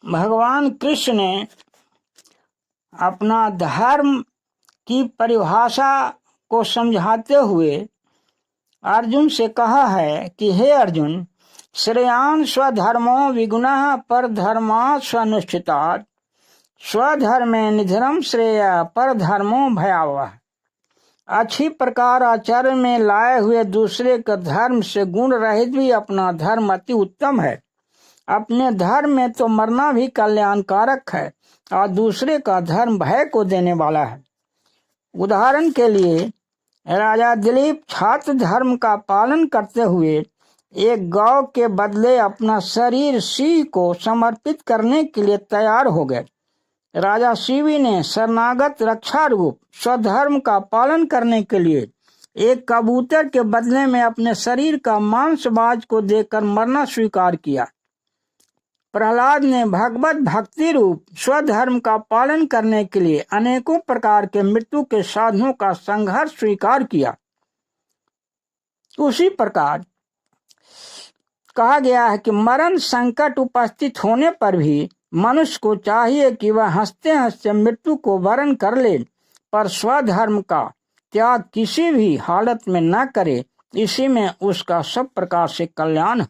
भगवान कृष्ण ने अपना धर्म की परिभाषा को समझाते हुए अर्जुन से कहा है कि हे अर्जुन, श्रेयान स्वधर्मो विगुणः परधर्मात् स्वनुष्ठितात् स्वधर्मे निधनम श्रेय परधर्मो भयावह। अच्छी प्रकार आचरण में लाए हुए दूसरे का धर्म से गुण रहित भी अपना धर्म अति उत्तम है। अपने धर्म में तो मरना भी कल्याणकारक है और दूसरे का धर्म भय को देने वाला है। उदाहरण के लिए राजा दिलीप छात्र धर्म का पालन करते हुए एक गौ के बदले अपना शरीर सिंह को समर्पित करने के लिए तैयार हो गए। राजा शिवी ने शरणागत रक्षा रूप स्वधर्म का पालन करने के लिए एक कबूतर के बदले में अपने शरीर का मांस बाज को देकर मरना स्वीकार किया। प्रहलाद ने भगवत भक्ति रूप स्वधर्म का पालन करने के लिए अनेकों प्रकार के मृत्यु के साधनों का संघर्ष स्वीकार किया। उसी प्रकार कहा गया है कि मरण संकट उपस्थित होने पर भी मनुष्य को चाहिए कि वह हंसते हंसते मृत्यु को वरण कर ले, पर स्वधर्म का त्याग किसी भी हालत में न करे। इसी में उसका सब प्रकार से कल्याण है।